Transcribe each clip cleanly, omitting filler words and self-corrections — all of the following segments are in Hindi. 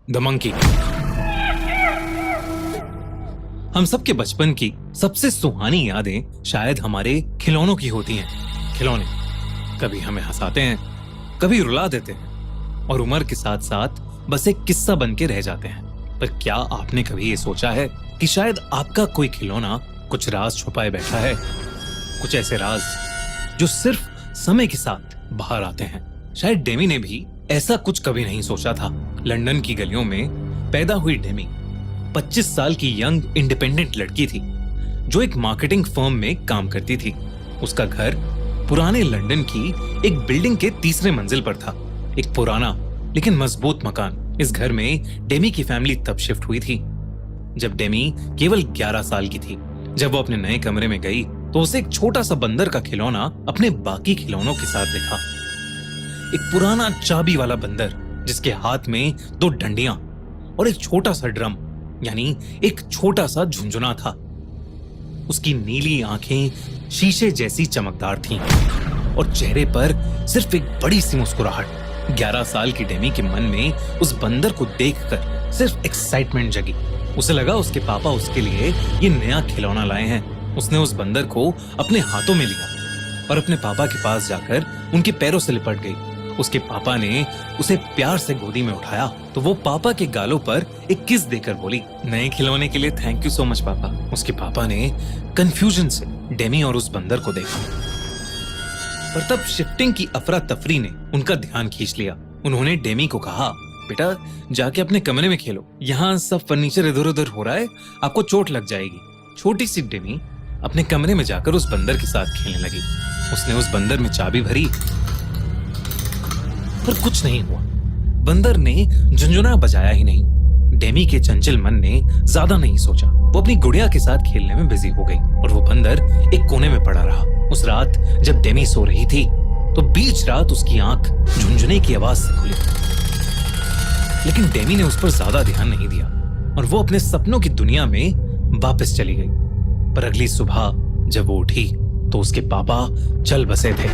The monkey. हम सबके बचपन की सबसे सुहानी यादें शायद हमारे खिलौनों की होती हैं। खिलौने कभी हमें हंसाते हैं, कभी रुला देते हैं और उम्र के साथ साथ बस एक किस्सा बन के रह जाते हैं। पर क्या आपने कभी ये सोचा है कि शायद आपका कोई खिलौना कुछ राज छुपाए बैठा है? कुछ ऐसे राज जो सिर्फ समय के साथ बाहर आते हैं। शायद डेमी ने भी ऐसा कुछ कभी नहीं सोचा था। लंदन की गलियों में पैदा हुई डेमी 25 साल की यंग इंडिपेंडेंट लड़की थी जो एक मार्केटिंग फर्म में काम करती थी। उसका घर पुराने लंदन की एक बिल्डिंग के तीसरे मंजिल पर था। एक पुराना लेकिन मजबूत मकान। इस घर में डेमी की फैमिली तब शिफ्ट हुई थी जब डेमी केवल 11 साल की थी। जब वो अपने नए कमरे में गई तो उसे एक छोटा सा बंदर का खिलौना अपने बाकी खिलौनों के साथ दिखा। एक पुराना चाबी वाला बंदर जिसके हाथ में 2 डंडियां और एक छोटा सा ड्रम यानी एक छोटा सा झुंझुना था। उसकी नीली आंखें शीशे जैसी चमकदार थीं और चेहरे पर सिर्फ एक बड़ी सी मुस्कुराहट। 11 साल की डेमी के मन में उस बंदर को देखकर सिर्फ एक्साइटमेंट जगी। उसे लगा उसके पापा उसके लिए ये नया खिलौना लाए हैं। उसने उस बंदर को अपने हाथों में लिया और अपने पापा के पास जाकर उनके पैरों से लिपट गई। उसके पापा ने उसे प्यार से गोदी में उठाया तो वो पापा के गालों पर एक किस देकर बोली, नए खिलौने के लिए थैंक यू सो मच पापा। उसके पापा ने कंफ्यूजन से डेमी और उस बंदर को देखा, पर तब शिफ्टिंग की अफरा तफरी ने उनका ध्यान खींच लिया। उन्होंने डेमी को कहा, बेटा जाके अपने कमरे में खेलो, यहाँ सब फर्नीचर इधर उधर हो रहा है, आपको चोट लग जाएगी। छोटी सी डेमी अपने कमरे में जाकर उस बंदर के साथ खेलने लगी। उसने उस बंदर में चाबी भरी पर कुछ नहीं हुआ। बंदर ने झुंझुना बजाया ही नहीं। डेमी के चंचल मन ने ज्यादा नहीं सोचा। वो अपनी गुड़िया के साथ खेलने में बिजी हो गई और वो बंदर एक कोने में पड़ा रहा। उस रात जब डेमी सो रही थी तो बीच रात उसकी आंख झुंझुने की आवाज से खुली, लेकिन डेमी ने उस पर ज्यादा ध्यान नहीं दिया और वो अपने सपनों की दुनिया में वापस चली गई। पर अगली सुबह जब वो उठी तो उसके पापा चल बसे थे।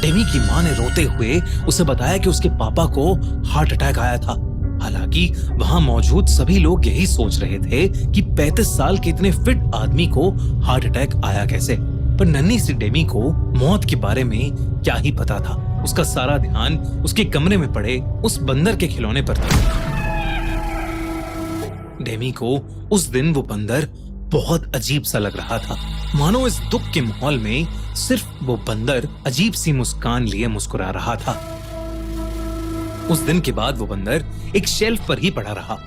डेमी की मां ने रोते हुए उसे बताया कि उसके पापा को हार्ट अटैक आया था। हालांकि वहां मौजूद सभी लोग यही सोच रहे थे कि 35 साल के इतने फिट आदमी को हार्ट अटैक आया कैसे। पर नन्ही सी डेमी को मौत के बारे में क्या ही पता था। उसका सारा ध्यान उसके कमरे में पड़े उस बंदर के खिलौने पर था। डेमी को उस दिन वो बंदर बहुत अजीब सा लग रहा था, मानो इस दुख के माहौल में सिर्फ वो बंदर अजीब सी मुस्कान लिए मुस्कुरा रहा था। उस दिन के बाद वो बंदर एक शेल्फ पर ही पड़ा रहा।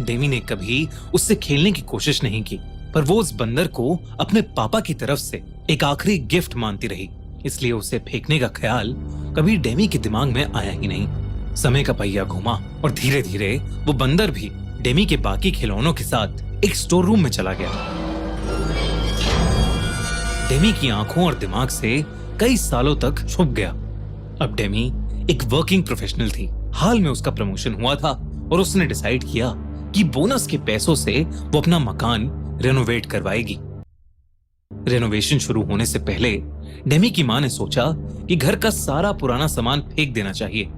डेमी ने कभी उससे खेलने की कोशिश नहीं की, पर वो उस बंदर को अपने पापा की तरफ से एक आखिरी गिफ्ट मानती रही। इसलिए उसे फेंकने का ख्याल कभी डेमी के दिमाग में आया ही नहीं। समय का पहिया घूमा और धीरे धीरे वो बंदर भी डेमी के बाकी खिलौनों के साथ एक स्टोर रूम में चला गया। डेमी की आंखों और दिमाग से कई सालों तक छुप गया। अब डेमी एक वर्किंग प्रोफेशनल थी। हाल में उसका प्रमोशन हुआ था और उसने डिसाइड किया कि बोनस के पैसों से वो अपना मकान रेनोवेट करवाएगी। रेनोवेशन शुरू होने से पहले डेमी की मां ने सोचा कि घर का सारा पुराना सामान फेंक देना चाहिए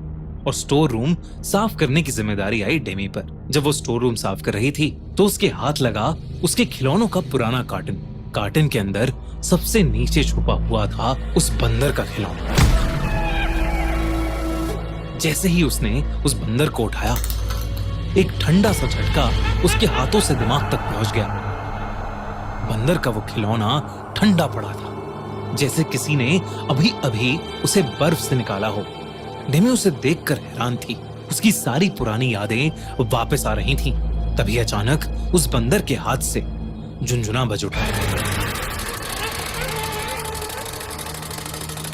और स्टोर रूम साफ करने की जिम्मेदारी आई डेमी पर। जब वो स्टोर रूम साफ कर रही थी तो उसके हाथ लगा उसके खिलौनों का पुराना कार्टन। कार्टन के अंदर सबसे नीचे छुपा हुआ था उस बंदर का खिलौना। जैसे ही उसने उस बंदर को उठाया, एक ठंडा सा झटका उसके हाथों से दिमाग तक पहुंच गया। बंदर का वो खिलौना ठंडा पड़ा था, जैसे किसी ने अभी अभी उसे बर्फ से निकाला हो। डेमी उसे देखकर हैरान थी। उसकी सारी पुरानी यादें वापस आ रही थीं। तभी अचानक उस बंदर के हाथ से झुंझुना बज उठा।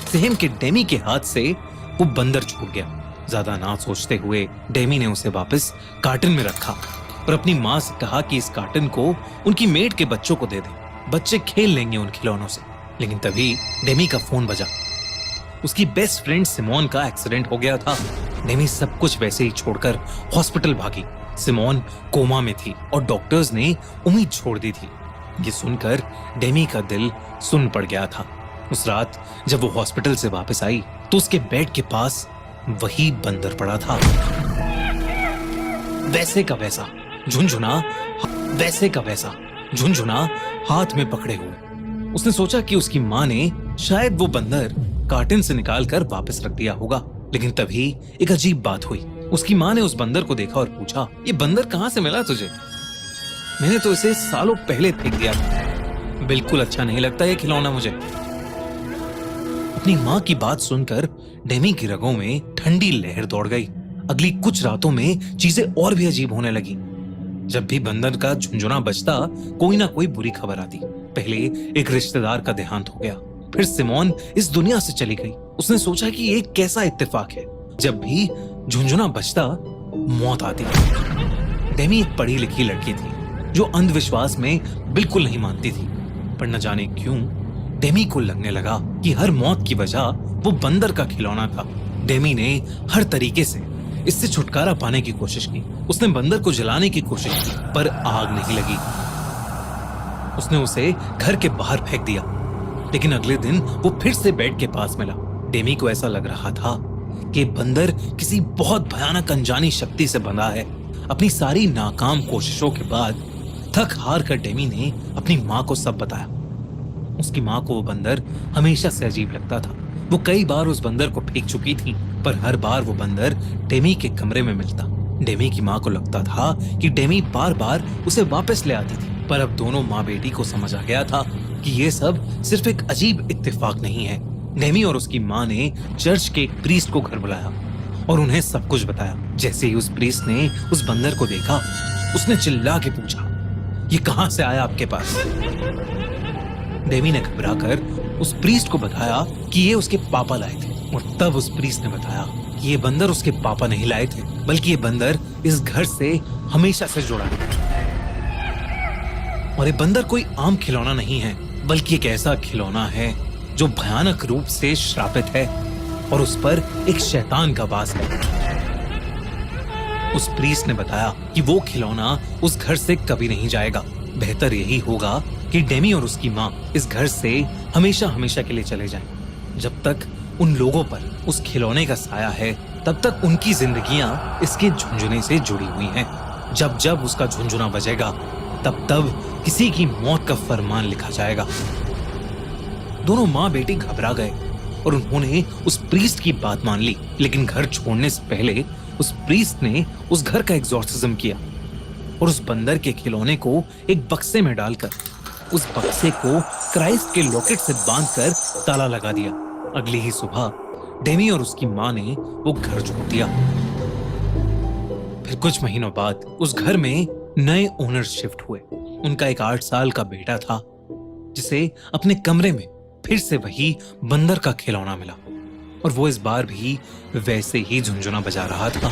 सेम के डेमी के हाथ से वो बंदर छूट गया। ज्यादा ना सोचते हुए डेमी ने उसे वापस कार्टन में रखा और अपनी मां से कहा कि इस कार्टन को उनकी मेड के बच्चों को दे दें, बच्चे खेल लेंगे उन खिलौनों से। लेकिन तभी डेमी का फोन बजा। उसकी बेस्ट फ्रेंड सिमोन का एक्सीडेंट हो गया था। डेमी सब कुछ वैसे ही छोड़कर हॉस्पिटल भागी। सिमोन कोमा में थी और डॉक्टर्स ने उम्मीद छोड़ दी थी। ये सुनकर डेमी का दिल सुन पड़ गया था। उस रात जब वो हॉस्पिटल से वापस आई तो उसके बेड के पास वही बंदर पड़ा था। वैसे का वैसा झुनझुना, वैसे का वैसा झुनझुना हाथ में पकड़े हुए। उसने सोचा कि उसकी माँ ने शायद वो बंदर कार्टन से निकालकर वापस रख दिया होगा, लेकिन तभी एक अजीब बात हुई। उसकी माँ ने उस बंदर को देखा और पूछा, ये बंदर कहाँ से मिला तुझे? मैंने तो इसे सालों पहले फेंक दिया था। बिल्कुल अच्छा नहीं लगता ये खिलौना मुझे। अपनी माँ की बात सुनकर डेमी की रगों में ठंडी लहर दौड़ गई। अगली कुछ रातों में चीजें और भी अजीब होने लगी। जब भी बंदर का झुनझुना बजता, कोई ना कोई बुरी खबर आती। पहले एक रिश्तेदार का देहांत हो गया, फिर सिमोन इस दुनिया से चली गई। उसने सोचा कि ये कैसा इत्तेफाक है, जब भी झुनझुना बजता मौत आती। डेमी एक पढ़ी लिखी लड़की थी जो अंधविश्वास में बिल्कुल नहीं मानती थी, पर न जाने क्यों डेमी को लगने लगा कि हर मौत की वजह वो बंदर का खिलौना था। डेमी ने हर तरीके से इससे छुटकारा पाने की कोशिश की। उसने बंदर को जलाने की कोशिश की, पर आग नहीं लगी। उसने उसे घर के बाहर फेंक दिया, लेकिन अगले दिन वो फिर से बेड के पास मिला। डेमी को ऐसा लग रहा था कि बंदर किसी बहुत भयानक अनजानी शक्ति से बंधा है। अपनी सारी नाकाम कोशिशों के बाद थक हार कर डेमी ने अपनी माँ को सब बताया। उसकी माँ को वो बंदर हमेशा से अजीब लगता था। वो कई बार उस बंदर को फेंक चुकी थी, पर हर बार वो बंदर डेमी के कमरे में मिलता। डेमी की माँ को लगता था कि डेमी बार बार उसे वापस ले आती थी, पर अब दोनों माँ बेटी को समझ आ गया था कि ये सब सिर्फ एक अजीब इत्तेफाक नहीं है। डेमी और उसकी माँ ने चर्च के एक प्रीस्ट को घर बुलाया और उन्हें सब कुछ बताया। जैसे ही उस प्रीस्ट ने उस बंदर को देखा, उसने चिल्ला के पूछा, ये कहां से आया आपके पास? डेमी ने घबराकर उस प्रीस्ट को बताया कि ये उसके पापा लाए थे, और तब उस प्रीस्ट ने बताया कि ये बंदर उसके पापा नहीं लाए थे, बल्कि ये बंदर इस घर से हमेशा से जुड़ा है। और ये बंदर कोई आम खिलौना नहीं है, बल्कि एक ऐसा खिलौना है जो भयानक रूप से श्रापित है और उस पर एक शैतान का वास है। उस प्रीस्ट ने बताया कि वो खिलौना उस घर से कभी नहीं जाएगा। बेहतर यही होगा कि डेमी और उसकी माँ इस घर से हमेशा हमेशा के लिए चले जाएं। जब तक उन लोगों पर उस खिलौने का साया है, तब तक उनकी जिंदगियां इसके झुनझुने से जुड़ी हुई हैं। जब जब उसका झुनझुना बजेगा, तब तब किसी की मौत का फरमान लिखा जाएगा। दोनों माँ बेटी घबरा गए और उन्होंने उस प्रीस्ट की बात मान ली, लेकिन घर छोड़ने से पहले उस प्रीस्ट ने उस घर का एग्जॉर्सिज्म किया और उस बंदर के खिलौने को एक बक्से में डालकर उस बक्से को क्राइस्ट के लॉकेट से बांधकर ताला लगा दिया। अगली ही सुबह डेमी और उसकी माँ ने वो घर छोड़ दिया। फिर कुछ महीनों बाद उस घर में नए ओनर शिफ्ट हुए। उनका एक 8 साल का बेटा था, जिसे अपने कमरे में फिर से वही बंदर का खिलौना मिला, और वो इस बार भी वैसे ही झुनझुना बजा रहा था।